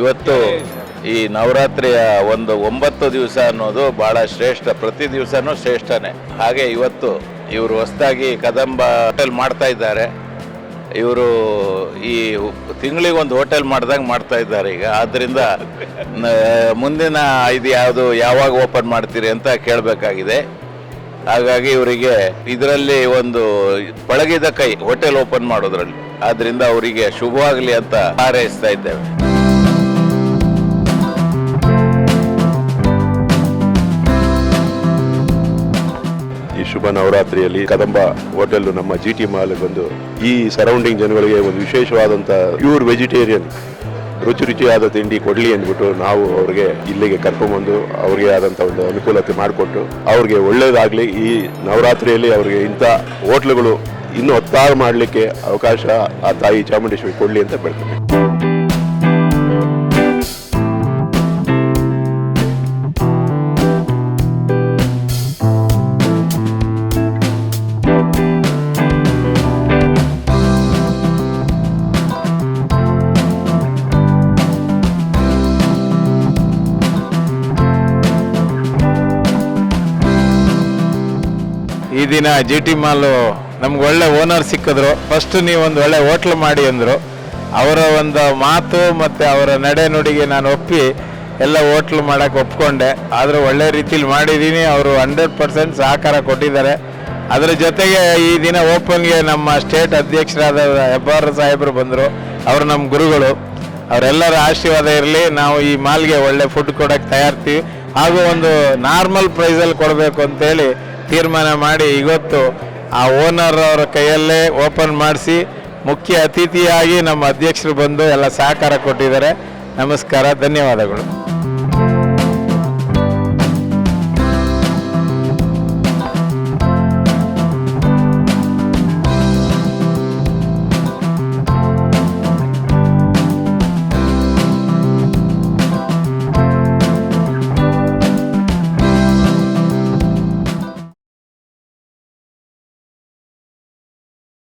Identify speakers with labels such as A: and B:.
A: ಇವತ್ತು ಈ ನವರಾತ್ರಿಯ ಒಂದು 9 ದಿವಸ ಅನ್ನೋದು ಭಾಳ ಶ್ರೇಷ್ಠ. ಪ್ರತಿ ದಿವಸನೂ ಶ್ರೇಷ್ಠನೇ. ಹಾಗೆ ಇವತ್ತು ಇವರು ಹೊಸದಾಗಿ ಕದಂಬ ಹೋಟೆಲ್ ಮಾಡ್ತಾ ಇದ್ದಾರೆ. ಇವರು ಈ ತಿಂಗಳಿಗೊಂದು ಹೋಟೆಲ್ ಮಾಡ್ದಂಗೆ ಮಾಡ್ತಾ ಇದ್ದಾರೆ ಈಗ. ಆದ್ದರಿಂದ ಮುಂದಿನ ಇದು ಯಾವಾಗ ಓಪನ್ ಮಾಡ್ತೀರಿ ಅಂತ ಕೇಳಬೇಕಾಗಿದೆ. ಹಾಗಾಗಿ ಇವರಿಗೆ ಇದರಲ್ಲಿ ಒಂದು ಪಳಗಿದ ಕೈ ಹೋಟೆಲ್ ಓಪನ್ ಮಾಡೋದ್ರಲ್ಲಿ. ಆದ್ದರಿಂದ ಅವರಿಗೆ ಶುಭವಾಗಲಿ ಅಂತ ಹಾರೈಸ್ತಾ ಇದ್ದೇವೆ.
B: ಈ ಶುಭ ನವರಾತ್ರಿಯಲ್ಲಿ ಕದಂಬ ಹೋಟೆಲ್ ನಮ್ಮ GT ಮಾಲ್ ಬಂದು ಈ ಸರೌಂಡಿಂಗ್ ಜನಗಳಿಗೆ ಒಂದು ವಿಶೇಷವಾದಂಥ ಪ್ಯೂರ್ ವೆಜಿಟೇರಿಯನ್ ರುಚಿಯಾದ ತಿಂಡಿ ಕೊಡಲಿ ಅಂದ್ಬಿಟ್ಟು ನಾವು ಅವ್ರಿಗೆ ಇಲ್ಲಿಗೆ ಕರ್ಕೊಂಡ್ಬಂದು ಅವ್ರಿಗೆ ಆದಂಥ ಒಂದು ಅನುಕೂಲತೆ ಮಾಡಿಕೊಟ್ಟು ಅವ್ರಿಗೆ ಒಳ್ಳೇದಾಗಲಿ, ಈ ನವರಾತ್ರಿಯಲ್ಲಿ ಅವ್ರಿಗೆ ಇಂಥ ಹೋಟ್ಲುಗಳು ಇನ್ನೂ ಒತ್ತಾಯ ಮಾಡಲಿಕ್ಕೆ ಅವಕಾಶ ಆ ತಾಯಿ ಚಾಮುಂಡೇಶ್ವರಿ ಕೊಡಲಿ ಅಂತ ಬೇಡ್ತೀನಿ.
C: ಈ ದಿನ GT ಮಾಲು ನಮ್ಗೆ ಒಳ್ಳೆ ಓನರ್ ಸಿಕ್ಕಿದ್ರು. ಫಸ್ಟ್ ನೀವು ಒಂದು ಒಳ್ಳೆ ಹೋಟ್ಲ್ ಮಾಡಿ ಅಂದರು. ಅವರ ಒಂದು ಮಾತು ಮತ್ತು ಅವರ ನಡೆ ನುಡಿಗೆ ನಾನು ಒಪ್ಪಿ ಎಲ್ಲ ಹೋಟ್ಲ್ ಮಾಡೋಕ್ಕೆ ಒಪ್ಕೊಂಡೆ. ಆದರೆ ಒಳ್ಳೆ ರೀತಿಲಿ ಮಾಡಿದ್ದೀನಿ. ಅವರು 100% ಸಹಕಾರ ಕೊಟ್ಟಿದ್ದಾರೆ. ಅದರ ಜೊತೆಗೆ ಈ ದಿನ ಓಪನ್ಗೆ ನಮ್ಮ ಸ್ಟೇಟ್ ಅಧ್ಯಕ್ಷರಾದ ಹೆಬ್ಬಾರ್ ಸಾಹೇಬರು ಬಂದರು. ಅವರು ನಮ್ಮ ಗುರುಗಳು. ಅವರೆಲ್ಲರ ಆಶೀರ್ವಾದ ಇರಲಿ. ನಾವು ಈ ಮಾಲ್ಗೆ ಒಳ್ಳೆ ಫುಡ್ ಕೊಡೋಕ್ಕೆ ತಯಾರಿರ್ತೀವಿ. ಹಾಗೂ ಒಂದು ನಾರ್ಮಲ್ ಪ್ರೈಸಲ್ಲಿ ಕೊಡಬೇಕು ಅಂತೇಳಿ ತೀರ್ಮಾನ ಮಾಡಿ ಇವತ್ತು ಆ ಓನರ್ ಅವರ ಕೈಯಲ್ಲೇ ಓಪನ್ ಮಾಡಿಸಿ ಮುಖ್ಯ ಅತಿಥಿಯಾಗಿ ನಮ್ಮ ಅಧ್ಯಕ್ಷರು ಬಂದು ಎಲ್ಲ ಸಹಕಾರ ಕೊಟ್ಟಿದ್ದಾರೆ. ನಮಸ್ಕಾರ, ಧನ್ಯವಾದಗಳು.